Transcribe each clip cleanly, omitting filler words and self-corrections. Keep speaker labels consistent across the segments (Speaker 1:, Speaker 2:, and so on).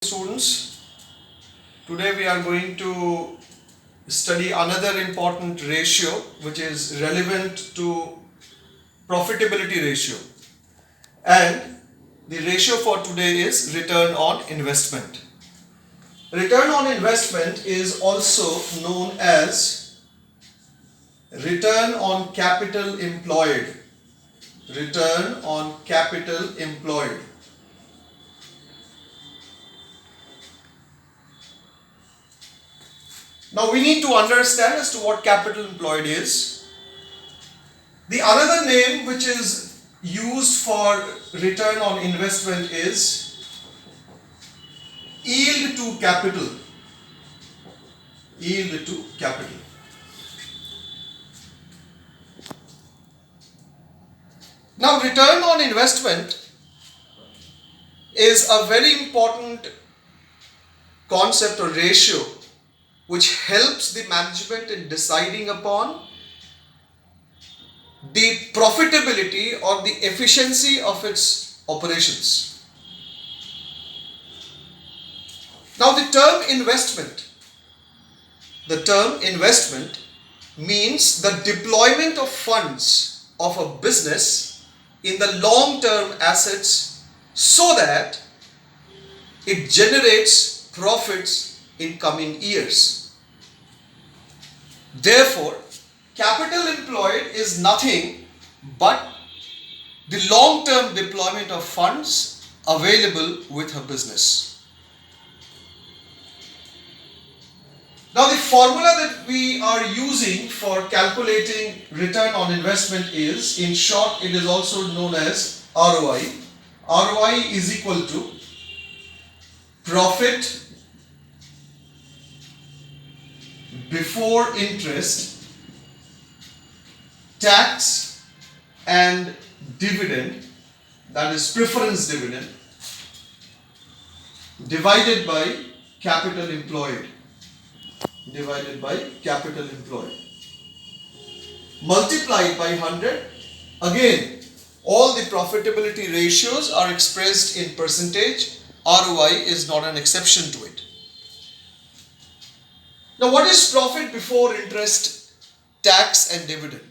Speaker 1: Students, today we are going to study another important ratio which is relevant to profitability ratio, and the ratio for today is return on investment. Return on investment is also known as return on capital employed. Return on capital employed. Now we need to understand as to what capital employed is. The another name which is used for return on investment is yield to capital. Yield to capital. Now return on investment is a very important concept or ratio which helps the management in deciding upon the profitability or the efficiency of its operations. Now the term investment means the deployment of funds of a business in the long-term assets so that it generates profits in coming years. Therefore, capital employed is nothing but the long-term deployment of funds available with a business. Now, the formula that we are using for calculating return on investment is, in short, it is also known as ROI. ROI is equal to profit before interest, tax and dividend, that is preference dividend, divided by capital employed. Multiplied by 100. Again, all the profitability ratios are expressed in percentage. ROI is not an exception to it. Now, what is profit before interest, tax and dividend?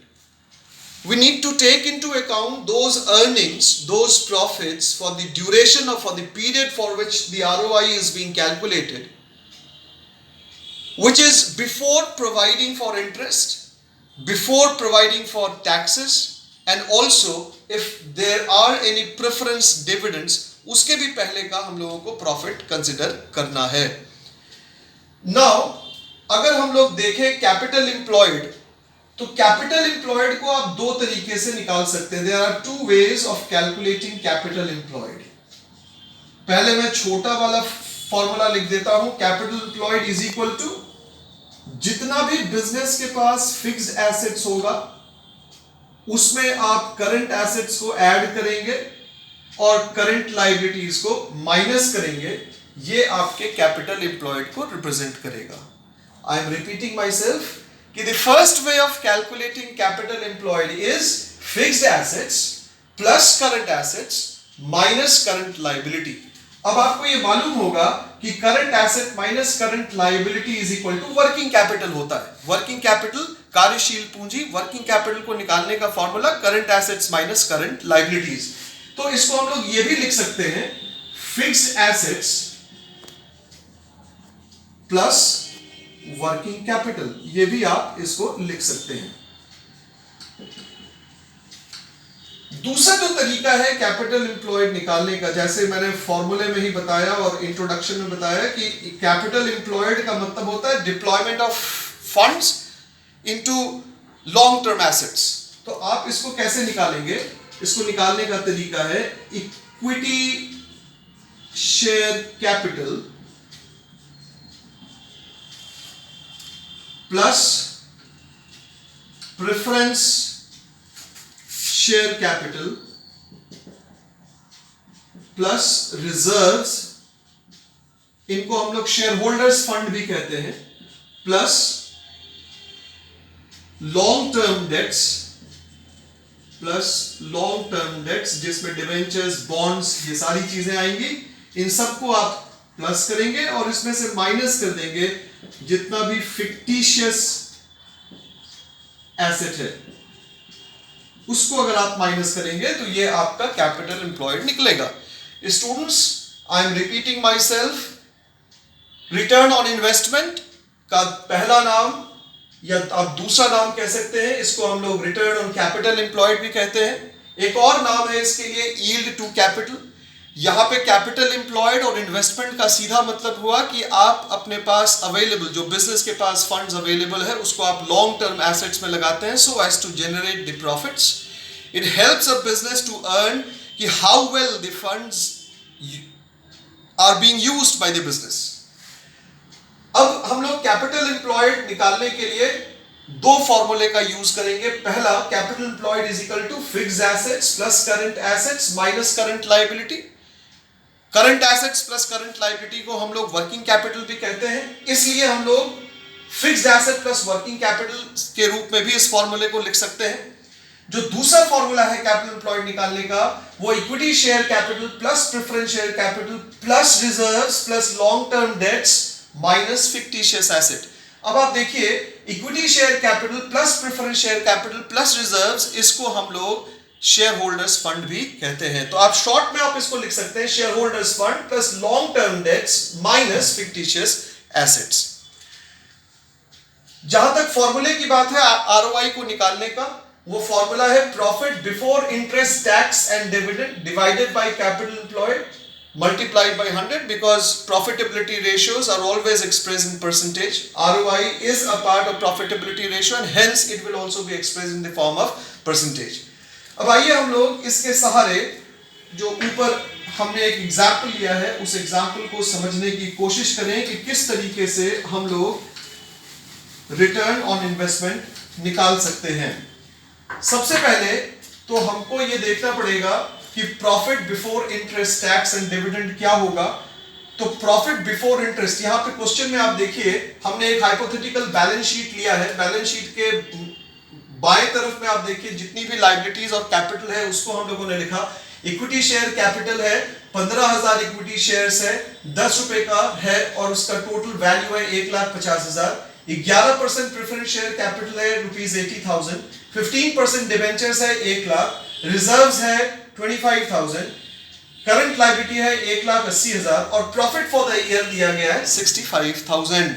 Speaker 1: We need to take into account those earnings, those profits for the duration or for the period for which the ROI is being calculated, which is before providing for interest, before providing for taxes, and also if there are any preference dividends, उसके भी पहले का हम लोगों को profit consider करना है. Now, अगर हम लोग देखें कैपिटल एम्प्लॉयड, तो कैपिटल एम्प्लॉयड को आप दो तरीके से निकाल सकते हैं. There are two ways of calculating capital employed. पहले मैं छोटा वाला फॉर्मूला लिख देता हूं. Capital employed is equal to जितना भी बिजनेस के पास फिक्स्ड एसेट्स होगा उसमें आप करंट एसेट्स को ऐड करेंगे और करंट लायबिलिटीज को माइनस करेंगे. ये आपके कैपिटल एम्प्लॉयड को रिप्रेजेंट करेगा. I am repeating myself कि the first way of calculating capital employed is fixed assets plus current assets minus current liability. अब आपको ये मालूम होगा कि current asset minus current liability is equal to working capital होता है. Working capital कार्यशील पूंजी, working capital को निकालने का formula current assets minus current liabilities. तो इसको हम लोग ये भी लिख सकते हैं fixed assets plus working capital. ये भी आप इसको लिख सकते हैं. दूसरा जो तरीका है कैपिटल एम्प्लॉयड निकालने का, जैसे मैंने फॉर्मूले में ही बताया और इंट्रोडक्शन में बताया कि कैपिटल एम्प्लॉयड का मतलब होता है deployment of funds into long term assets. तो आप इसको कैसे निकालेंगे? इसको निकालने का तरीका है equity share capital plus preference share capital plus reserves, इनको हम लोग शेयर होल्डर्स फंड भी कहते हैं, प्लस लॉन्ग टर्म डेट्स जिसमें डिवेंचर्स, बॉन्ड्स, ये सारी चीजें आएंगी. इन सबको आप प्लस करेंगे और इसमें से माइनस कर देंगे जितना भी फिक्टिशियस एसेट है उसको अगर आप माइनस करेंगे तो ये आपका कैपिटल एम्प्लॉयड निकलेगा। Students, I am repeating my self, return on investment का पहला नाम या आप दूसरा नाम कह सकते हैं, इसको हम लोग रिटर्न ऑन कैपिटल एम्प्लॉयड भी कहते हैं। एक और नाम है इसके लिए यील्ड टू कैपिटल। यहाँ पे कैपिटल एम्प्लॉयड और इन्वेस्टमेंट का सीधा मतलब हुआ कि आप अपने पास अवेलेबल, जो बिजनेस के पास फंड्स अवेलेबल है उसको आप लॉन्ग टर्म एसेट्स में लगाते हैं so as to generate the profits. It helps a business to earn कि how well the funds are being used by the business. अब हम लोग कैपिटल एम्प्लॉयड निकालने के लिए दो फॉर्मूले का यूज करेंगे। पहला, capital employed is equal to fixed assets plus current assets minus current liability. Current assets plus current liability को हम लोग वर्किंग कैपिटल भी कहते हैं, इसलिए हम लोग fixed asset plus working capital के रूप में भी इस फॉर्मूले को लिख सकते हैं। जो दूसरा फॉर्मूला है कैपिटल एम्प्लॉयड निकालने का, वो equity share capital plus preference share capital plus reserves plus long term debts minus fictitious asset. अब आप देखिए, equity share capital plus preference share capital plus reserves, इसको हम लोग शेयर होल्डर्स फंड भी कहते हैं। तो आप शॉर्ट में आप इसको लिख सकते हैं share holders fund plus long term debts minus fictitious assets. जहां तक फॉर्मूले की बात है आरओआई को निकालने का, वो फॉर्मूला है profit before interest tax and dividend divided by capital employed multiplied by 100 because profitability ratios are always expressed in percentage. ROI is a part of profitability ratio and hence it will also be expressed in the form of percentage. अब आइए हम लोग इसके सहारे जो ऊपर हमने एक एग्जाम्पल लिया है उस एग्जाम्पल को समझने की कोशिश करें कि किस तरीके से हम लोग रिटर्न ऑन इन्वेस्टमेंट निकाल सकते हैं। सबसे पहले तो हमको ये देखना पड़ेगा कि profit before interest tax and dividend क्या होगा। तो प्रॉफिट बिफोर इंटरेस्ट, यहाँ पे क्वेश्चन में आप देखिए हमने एक हाइपोथेटिकल बैलेंस शीट लिया है। बैलेंस शीट के बाएं तरफ में आप देखिए जितनी भी लायबिलिटीज और कैपिटल है उसको हम लोगों ने लिखा। इक्विटी शेयर कैपिटल है 15,000 इक्विटी शेयर्स है, 10 रुपए का है और उसका टोटल वैल्यू है 1,50,000। 11% प्रेफरेंस शेयर कैपिटल है ₹80,000, 15% डिबेंचर्स है 1 लाख, रिजर्व्स है 25,000, करंट लायबिलिटी है 1,80,000 और प्रॉफिट फॉर द ईयर दिया गया है 65,000।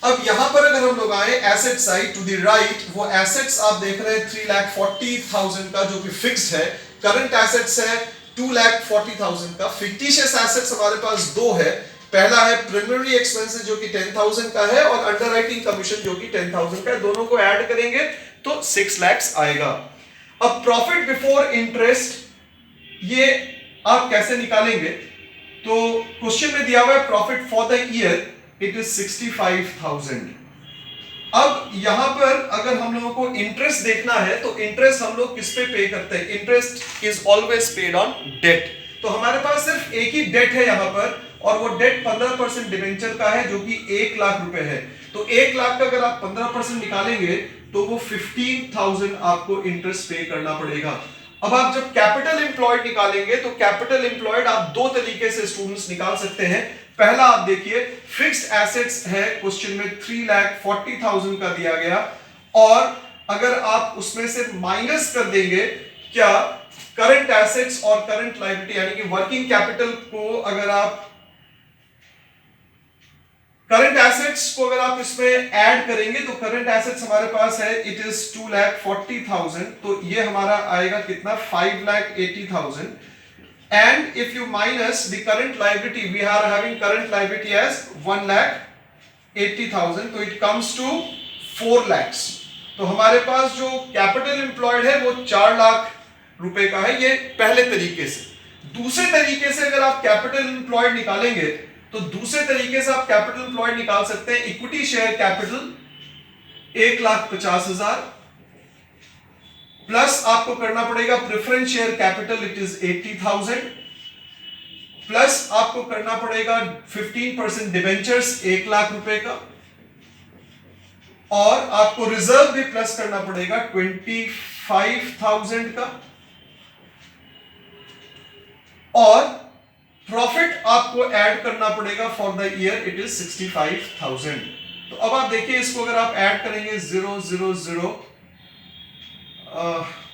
Speaker 1: अब यहां पर अगर हम लोग आए asset side to the right, वो एसेट्स आप देख रहे हैं 3,40,000 का जो कि फिक्स्ड है, करंट एसेट्स है 2,40,000 का, फिक्टिशियस एसेट्स हमारे पास दो है। पहला है प्राइमरी एक्सपेंसेस जो कि 10,000 का है और अंडरराइटिंग कमीशन जो कि 10,000 का है। दोनों को ऐड करेंगे तो 6 लाख आएगा। अब प्रॉफिट बिफोर इंटरेस्ट ये आप कैसे निकालेंगे? तो क्वेश्चन में दिया हुआ है profit for the year it is 65,000। अब यहां पर अगर हम लोगों को इंटरेस्ट देखना है तो इंटरेस्ट हम लोग किस पे पे करते हैं? Interest is always paid on debt. तो हमारे पास सिर्फ एक ही डेट है यहां पर और वो डेट 15% डिबेंचर का है जो कि 1 लाख रुपए है। तो 1 लाख का अगर आप 15% निकालेंगे तो वो 15,000 आपको इंटरेस्ट पे करना पड़ेगा। अब आप जब कैपिटल एम्प्लॉयड निकालेंगे तो कैपिटल एम्प्लॉयड आप दो तरीके से स्टूडेंट्स निकाल सकते हैं। पहला आप देखिए फिक्स्ड एसेट्स है, क्वेश्चन में 3,40,000 का दिया गया और अगर आप उसमें से माइनस कर देंगे क्या करंट एसेट्स और करंट लायबिलिटी यानी कि वर्किंग कैपिटल को, अगर आप करंट एसेट्स को अगर आप इसमें ऐड करेंगे तो करंट एसेट्स हमारे पास है इट इज 2,40,000, तो ये हमारा आएगा कितना 5,80,000 and if you minus the current liability we are having current liability as 1,80,000 तो इट कम्स टू 4 लाख। तो हमारे पास जो कैपिटल एम्प्लॉयड है वो 4 लाख रुपए का है। ये पहले तरीके से। दूसरे तरीके से अगर आप कैपिटल एम्प्लॉयड निकालेंगे तो दूसरे तरीके से आप कैपिटल एम्प्लॉयड निकाल सकते हैं। इक्विटी शेयर कैपिटल 1,50,000 प्लस आपको करना पड़ेगा preference share capital it is 80,000 plus आपको करना पड़ेगा 15% डिबेंचर्स 1 लाख रुपए का और आपको रिजर्व भी प्लस करना पड़ेगा 25,000 का और प्रॉफिट आपको ऐड करना पड़ेगा for the year, it is 65,000। तो अब आप देखिए इसको अगर आप ऐड करेंगे 0 0 0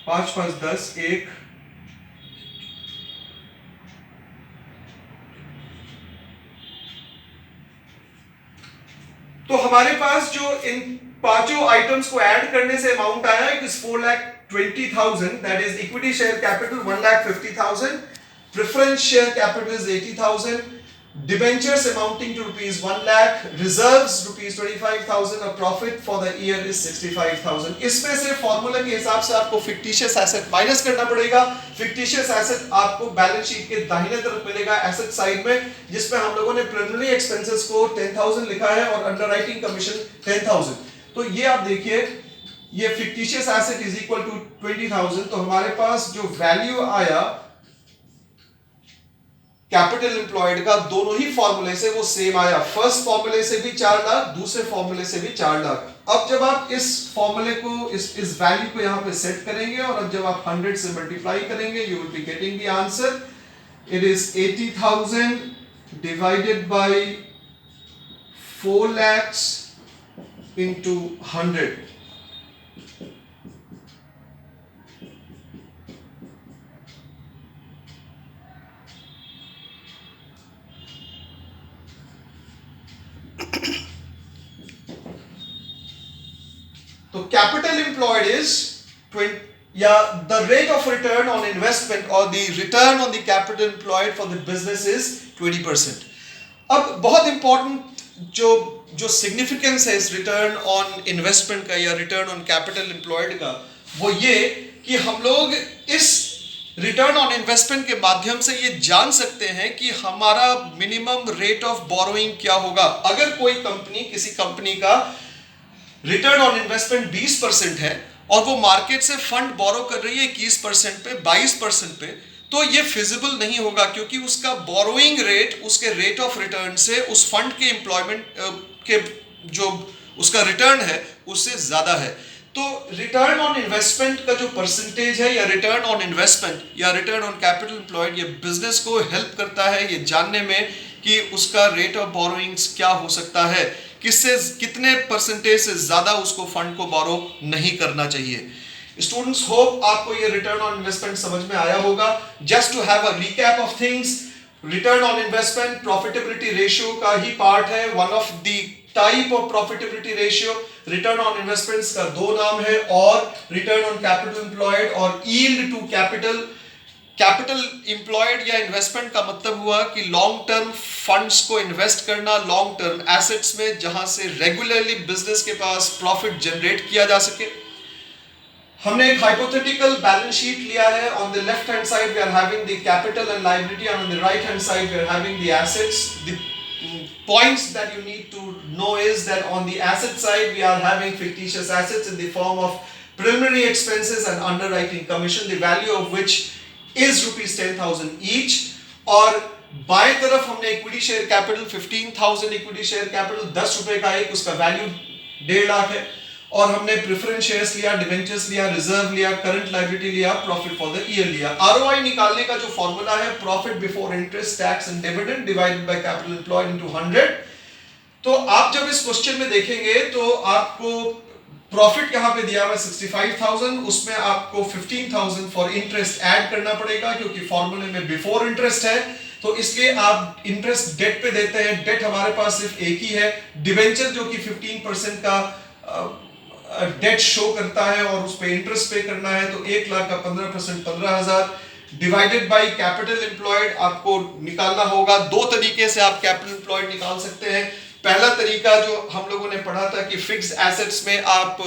Speaker 1: 5 5 10 1 तो हमारे पास जो इन पांचों आइटम्स को ऐड करने से अमाउंट आया it is 4,20,000, that is equity share capital 1,50,000, preference share capital is 80,000, debentures amounting to rupees 1 lakh, reserves rupees 25,000 और profit for the year is 65,000। इसमें से फॉर्मूला के हिसाब से आपको फिक्टिशियस एसेट माइनस करना पड़ेगा। फिक्टिशियस एसेट आपको बैलेंस शीट के दाहिने तरफ मिलेगा एसेट साइड में, जिसमें हम लोगों ने प्रिलिमिनरी एक्सपेंसेस को 10,000 लिखा है और अंडरराइटिंग कमीशन 10,000। तो ये आप देखिए, ये fictitious asset is equal to 20,000। तो हमारे पास जो वैल्यू आया कैपिटल एम्प्लॉयड का, दोनों ही फॉर्मूले से वो सेम आया। फर्स्ट फॉर्मूले से भी 4 लाख, दूसरे फॉर्मूले से भी 4 लाख। अब जब आप इस फॉर्मूले को, इस वैल्यू को यहां पे सेट करेंगे और अब जब आप 100 से मल्टीप्लाई करेंगे, you will be getting the answer. It is 80,000 divided by 4 lakhs into 100। तो कैपिटल एम्प्लॉयड इज 20, या the rate of return on investment और the return on the capital employed for the business is 20%। अब बहुत important जो significance है इस return on investment का या रिटर्न ऑन कैपिटल एम्प्लॉयड का, वो ये कि हम लोग इस रिटर्न ऑन इन्वेस्टमेंट के माध्यम से ये जान सकते हैं कि हमारा मिनिमम रेट ऑफ बोरोइंग क्या होगा। अगर कोई कंपनी, किसी कंपनी का रिटर्न ऑन इन्वेस्टमेंट 20% है और वो मार्केट से फंड बोरो कर रही है 21% पे, 22% पे, तो ये फिजिबल नहीं होगा, क्योंकि उसका बोरोइंग रेट उसके रेट ऑफ रिटर्न से, उस फंड के एम्प्लॉयमेंट के जो उसका रिटर्न है उससे ज्यादा है। तो रिटर्न ऑन इन्वेस्टमेंट का जो परसेंटेज है, या रिटर्न ऑन इन्वेस्टमेंट या रिटर्न ऑन कैपिटल एम्प्लॉयड, ये बिजनेस को हेल्प करता है ये जानने में कि उसका रेट ऑफ बोरोइंग्स क्या हो सकता है, किससे कितने परसेंटेज से ज्यादा उसको फंड को बोरो नहीं करना चाहिए। स्टूडेंट्स, होप आपको ये रिटर्न ऑन इन्वेस्टमेंट समझ में आया होगा। Just to have a recap of things, return on investment profitability ratio का ही पार्ट है, one of the type of profitability ratio. Return on investments का दो नाम है, और रिटर्न ऑन कैपिटल एम्प्लॉयड और yield to capital. Capital employed या इन्वेस्टमेंट का मतलब हुआ कि लॉन्ग टर्म फंड्स को इन्वेस्ट करना लॉन्ग टर्म एसेट्स में, जहां से रेगुलरली बिजनेस के पास प्रॉफिट जनरेट किया जा सके। हमने एक हाइपोथेटिकल बैलेंस शीट लिया है। On the left hand side we are having the capital and liability, and on the right hand side we are having the assets. The points that you need to know is that on the asset side we are having fictitious assets in the form of preliminary expenses and underwriting commission, the value of which is rupees 10,000 each। और बाएं तरफ हमने equity share capital 15,000 equity share capital 10 रुपए का एक, उसका value 1.5 lakh है। और हमने प्रेफरेंस शेयर्स लिया, डिबेंचर्स लिया, रिजर्व लिया, करंट लायबिलिटी लिया, प्रॉफिट फॉर द ईयर लिया। आरओआई निकालने का जो फॉर्मूला है, profit before interest, tax and dividend divided by capital employed into 100। तो आप जब इस क्वेश्चन में देखेंगे तो आपको प्रॉफिट यहां पे दिया हुआ 65,000, उसमें आपको 15,000 फॉर इंटरेस्ट ऐड करना पड़ेगा, क्योंकि फॉर्मूले में बिफोर इंटरेस्ट है, तो इसलिए आप इंटरेस्ट डेट पे देते हैं। डेट हमारे पास सिर्फ एक ही है, डिबेंचर, जो कि 15% का डेट शो करता है और उस पे इंटरेस्ट पे करना है। तो 1 लाख का 15% 15,000 डिवाइडेड बाय कैपिटल एम्प्लॉयड आपको निकालना होगा। दो तरीके से आप कैपिटल एम्प्लॉयड निकाल सकते हैं। पहला तरीका जो हम लोगों ने पढ़ा था कि फिक्स्ड एसेट्स में आप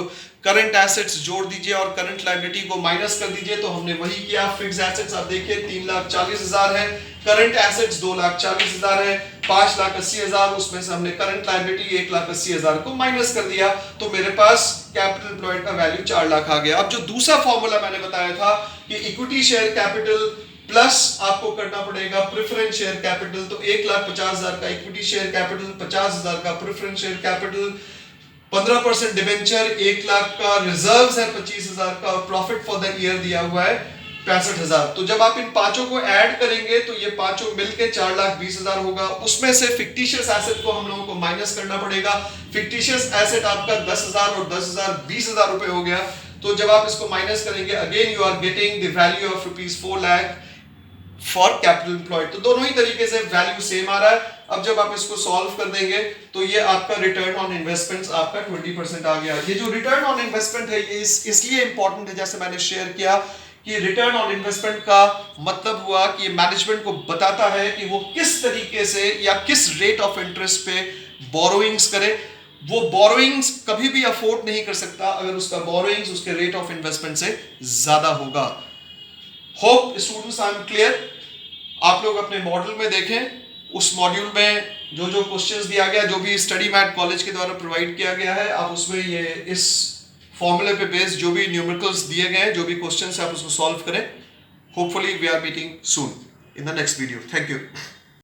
Speaker 1: करंट एसेट्स जोड़ दीजिए और करंट लायबिलिटी को माइनस कर दीजिए, तो हमने वही किया। फिक्स्ड एसेट्स आप देखिए 3,40,000 है, करंट एसेट्स 2,40,000 है, 5,80,000, उसमें से हमने करंट लायबिलिटी 1,80,000 को माइनस कर दिया, तो मेरे पास कैपिटल एम्प्लॉयड का वैल्यू 4 लाख आ गया। अब जो दूसरा फॉर्मूला मैंने बताया था कि इक्विटी शेयर कैपिटल प्लस आपको करना पड़ेगा प्रेफरेंस शेयर कैपिटल, तो 1,50,000 का इक्विटी शेयर कैपिटल, 50,000 का preference share capital, 15% debenture, 1 lakh का रिजर्व्स है 25,000 का, और प्रॉफिट फॉर द ईयर दिया हुआ है 65,000। तो जब आप इन पांचों को ऐड करेंगे तो ये पांचों मिलके 4,20,000 होगा। उसमें से फिक्टिशियस एसेट को हम लोगों को माइनस करना पड़ेगा। फिक्टिशियस एसेट आपका 10,000 और 10,000 20,000 रुपए हो गया। तो जब आप इसको माइनस करेंगे, again you are getting the value of ₹4 lakh for capital employed. तो दोनों ही तरीके से वैल्यू सेम आ रहा है। अब जब आप इसको सॉल्व कर देंगे तो ये आपका रिटर्न ऑन इन्वेस्टमेंट्स आपका 20% आ गया। ये जो रिटर्न ऑन इन्वेस्टमेंट है ये इसलिए इंपॉर्टेंट है, जैसे मैंने शेयर किया कि रिटर्न ऑन इन्वेस्टमेंट का मतलब हुआ कि मैनेजमेंट को बताता है कि वो किस तरीके से या किस रेट ऑफ इंटरेस्ट पे बोरोइंग्स करे। वो बोरोइंग्स कभी भी अफोर्ड नहीं कर सकता अगर उसका बोरोइंग्स उसके रेट ऑफ इन्वेस्टमेंट से ज्यादा होगा। Hope students I am clear. आप लोग अपने मॉड्यूल में देखें, उस मॉड्यूल में जो जो क्वेश्चंस दिया गया, जो भी स्टडी मैट कॉलेज के द्वारा प्रोवाइड किया गया है, आप उसमें ये इस फॉर्मूले पे बेस्ड जो भी न्यूमेरिकल्स दिए गए हैं, जो भी क्वेश्चंस है, आप उसको सॉल्व करें। Hopefully we are meeting soon in the next video. Thank you.